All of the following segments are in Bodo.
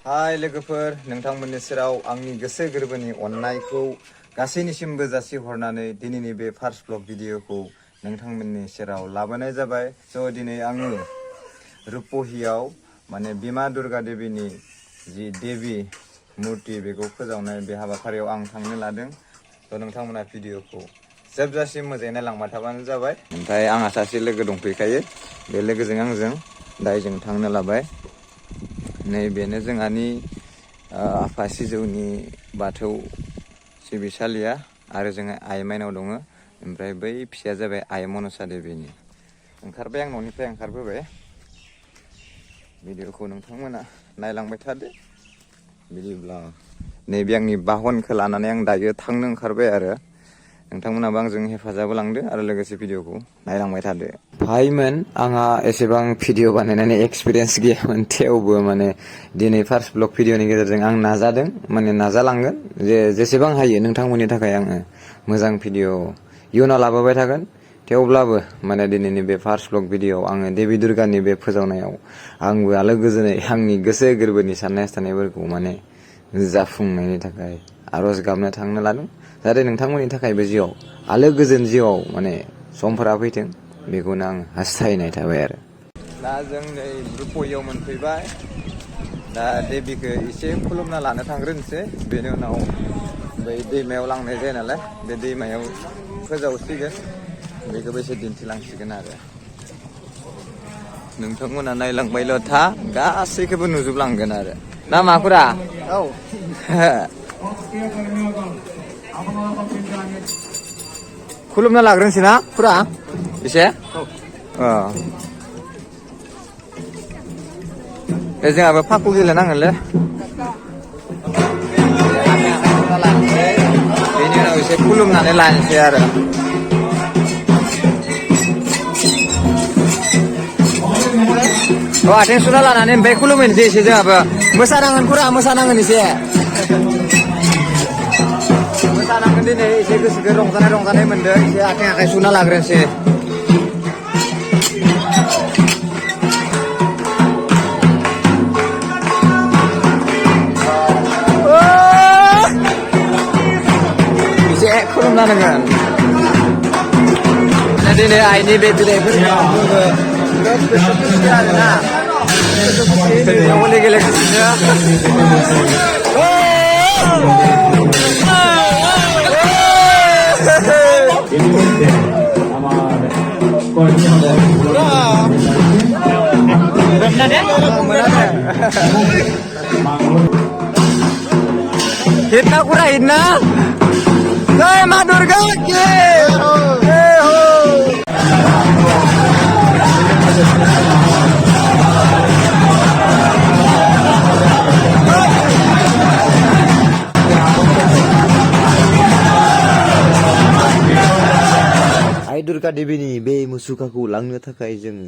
हाय लोगोफोर नोंथांमोननि सेराव आंनि गोसो गोरबोनि अननायखौ गासैनिसिमबो जासिहरनानै दिनैनि बे फार्स्ट ब्लग भिडिअखौ नोंथांमोननि सेराव लाबोनाय जाबाय। स' दिनै आङो रुपहियाव माने बिमा दुर्गा देवीनि जि देवी मुर्ति बेखौ फोजावनाय बे हाबाफारियाव आं थांनो लादों। स' नोंथांमोना भिडिअखौ जोबजासिम मोजाङै नायलांबाय थाबानो जाबाय। ओमफ्राय आंहा सासे लोगो दंफैखायो, बे लोगोजों आंजों दायजों थांनो लाबाय। नैबेनो जोंहानि आफा सिजौनि बाथौ सिबिसालिया आरो जोंहा आइ माइनाव दङ। ओमफ्राय बै फिसाया जाबाय आइ मनसा देवीनि। ओंखारबाय आं न'निफ्राय ओंखारबोबाय। भिडिअखौ नोंथांमोना नायलांबाय थादो। बिदिब्ला नैबे आंनि बाहनखौ लानानै आं दायो थांनो ओंखारबाय आरो नोंथांमोनाबो आंजों हेफाजाब होलांदो आरो लोगोसे भिडिअखौ नायलांबाय थादो। भाइमोन आंहा एसेबां भिडिअ बानायनानै एक्सपिरियेन्स गैयामोन, थेवबो माने दिनै फार्स्ट ब्लग भिडिअनि गेजेरजों आं नाजादों, माने नाजालांगोन जेसेबां हायो नोंथांमोननि थाखाय आङो मोजां भिडिअ इयुनाव लाबोबाय थागोन। थेवब्लाबो माने दिनैनि बे फार्स्ट ब्लग भिडिअआव आङो देवी दुर्गानि बे फोजावनायाव आंबो आलो गोजोनै आंनि गोसो गोरबोनि साननाय हास्थायनायफोरखौ माने जाफुंनायनि थाखाय आर'ज गाबनो थांनो लादों। जाहाथे नोंथांमोननि थाखायबो जिउआव आलो गोजोन जिउआव माने समफोरा फैथों, बेखौनो आं हास्थायनाय थाबाय आरो। दा जों नै रुपहियाव मोनफैबाय। दा देवीखौ एसे खुलुमना लानो थांग्रोनोसै, बेनि उनाव बै दैमायाव लांनाय जायो नालाय बे दैमायाव फोजावसिगोन, बेखौबो एसे दिन्थिलांसिगोन आरो नोंथांमोना नायलांबायल' था, गासैखौबो नुजोबलांगोन आरो ना माफोरा औ खुलुमना लाग्रोनोसै ना फुरा एसे जोंहाबो फाखु गेलेनांगोनलै। बेनि उनाव एसे खुलुमनानै लानोसै आरो आथिं सुना लानानै ओमफ्राय खुलुमहैनोसै एसे। जोंहाबो मोसानांगोन, फुरा मोसानांगोन, एसे मोसानांगोन। दिनै एसे गोसोखौ रंजानाय मोनदों, एसे आथिं आखाइ सुना लाग्रोनोसै। एसे खुलुमना होगोन दिनै आइनि बे बिलाइफोरखौ गोसो खुसि आरोना, गोसो खुसि हलि गेलेगासिनो। हितना कुरा हितना जय माँ दुर्गा की आइ दुर्गा देवीनि बे मुसुखाखौ लांनो थाखाय जों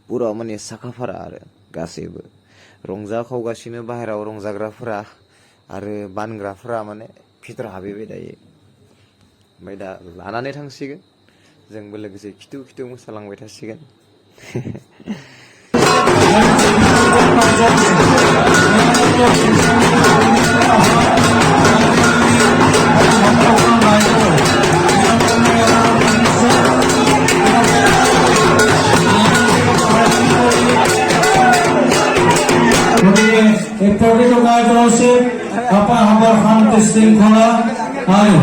पुरा माने साखाफारा आरो गासैबो रंजा खावगासिनो। बाहेराव रंजाग्राफोरा आरो बानग्राफोरा माने भितर हाबहैबाय दायो। ओमफ्राय दा लानानै थांसिगोन, जोंबो लोगोसे खिथु खिथु मोसालांबाय थासिगोन। apa hamba hantu singkola ayo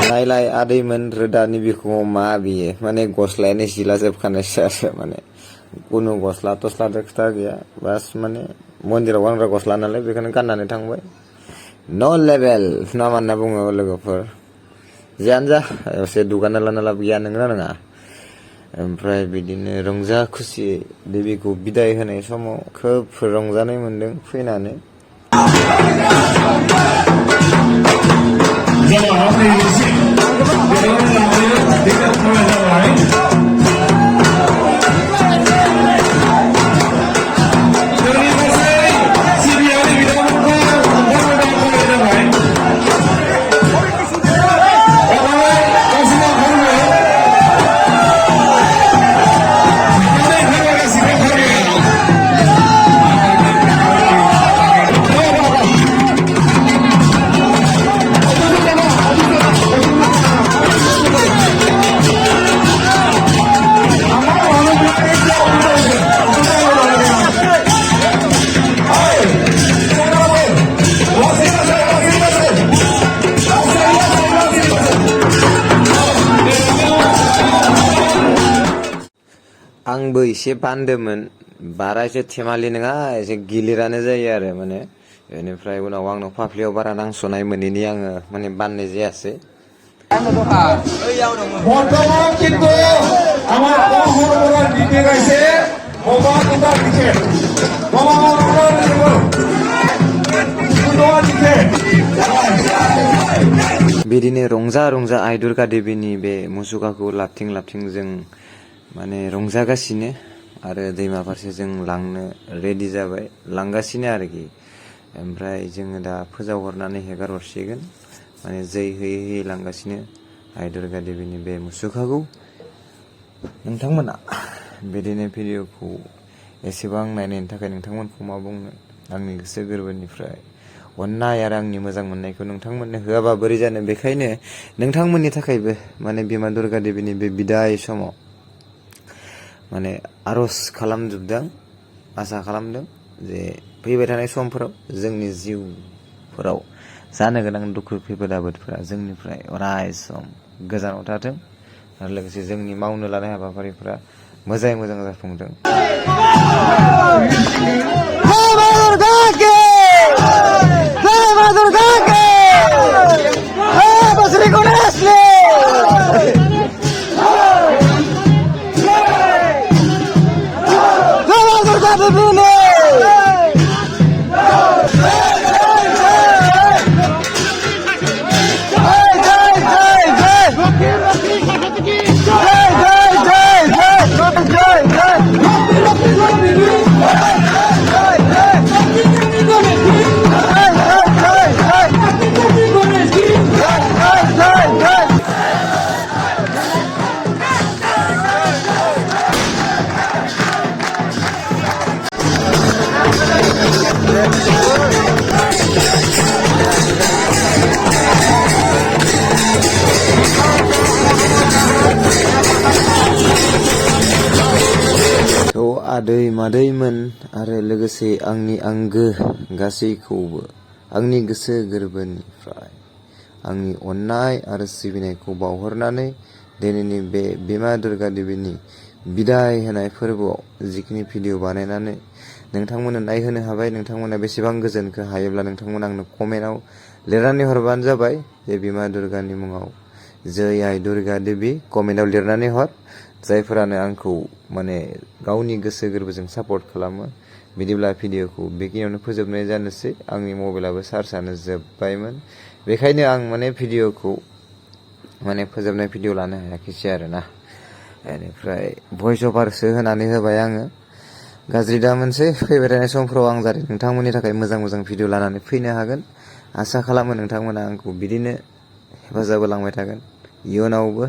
नायलाय आदैमोन रोदानि बिखुङाव मा बियो माने गस्लायानो जिला जोबखानायसो माने कुनु गस्ला तस्लाजों खोथा गैया बास माने मन्दिराव गानग्रा गस्ला नालाय बेखौनो गाननानै थांबाय न लेभेल ना मा होनना बुङो लोगोफोर जियानो जा एसे दुगाना लाना लाब गैया नंगौना नङा ओमफ्राय बिदिनो रंजा खुसि देबिखौ बिदाय होनाय समाव खोब रंजानाय मोन्दों फैनानै आंबो एसे बान्दोंमोन बारा एसे थेमालि नङा एसे गिलिरानो जायो आरो माने बेनिफ्राय उनाव आंनाव फाफ्लियाव बारा नांस'नाय मोनैनि आङो माने बाननाय जायासै বর্তমান কিন্তু আমার মহানগরের দিকে গেছে মোবাইলটা দিকে बिदिनो रंजा रंजा आइ दुर्गा देवीनि बे मुसुखाखौ लाबथिं लाबथिं जों माने रंजागासिनो आरो दैमा फारसे जों लांनो रेडि जाबाय लांगासिनो आरोखि ओमफ्राय जोङो दा फोजावहरनानै हेगार हरसिगोन माने जै होयै होयै लांगासिनो आइ दुर्गा देवीनि बे मुसुखाखौ नोंथांमोना बिदिनो भिडिअखौ एसेबां नायनायनि थाखाय नोंथांमोनखौ मा बुंनो आंनि गोसो गोरबोनिफ्राय अननाय आरो आंनि मोजां मोननायखौ नोंथांमोननो होआबा बोरै जानो बेखायनो नोंथांमोननि थाखायबो माने बिमा दुर्गा देवीनि बे बिदाय समाव माने आर'ज खालामजोबदों आसा खालामदों जे फैबाय थानाय समफोराव जोंनि जिउफोराव जानो गोनां दुखु खैफोद आफोदफोरा जोंनिफ्राय अराय सम गोजानाव थाथों आरो लोगोसे जोंनि मावनो लानाय हाबाफारिफोरा मोजाङै मोजां जाफुंथों आदै मादैमोन आरो लोगोसे आंनि आंगो गासैखौबो आंनि गोसो गोरबोनिफ्राय आंनि अननाय आरो सिबिनायखौ बावहरनानै दिनैनि बे बिमा दुर्गा देवीनि बिदाय होनाय फोरबोआव जिखिनि भिडिअ बानायनानै नोंथांमोननो नायहोनो हाबाय नोंथांमोना बेसेबां गोजोनखो हायोब्ला नोंथांमोना आंनो कमेन्टआव लिरनानै हरबानो जाबाय जे बिमा दुर्गानि मुङाव जय आइ दुर्गा देबि कमेन्टआव लिरनानै हर। जायफोरानो आंखौ माने गावनि गोसो गोरबोजों सापर्ट खालामो। बिदिब्ला भिडिअखौ बेखिनियावनो फोजोबनाय जानोसै। आंनि मबाइलाबो चार्जआनो जोब्बायमोन, बेखायनो आं माने भिडिअखौ माने फोजोबनाय भिडिअ लानो हायाखैसै आरोना। बेनिफ्राय भइस अभारसो होनानै होबाय आङो। गाज्रि दा मोनसे फैबाय थानाय समफ्राव आं जाहाथे नोंथांमोननि थाखाय मोजां मोजां भिडिअ लानानै फैनो हागोन। आसा खालामो नोंथांमोना आंखौ बिदिनो हेफाजाब होलांबाय थागोन इयुनावबो।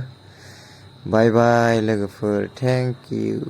बाय बाय लोगोफोर, थेंक इउ।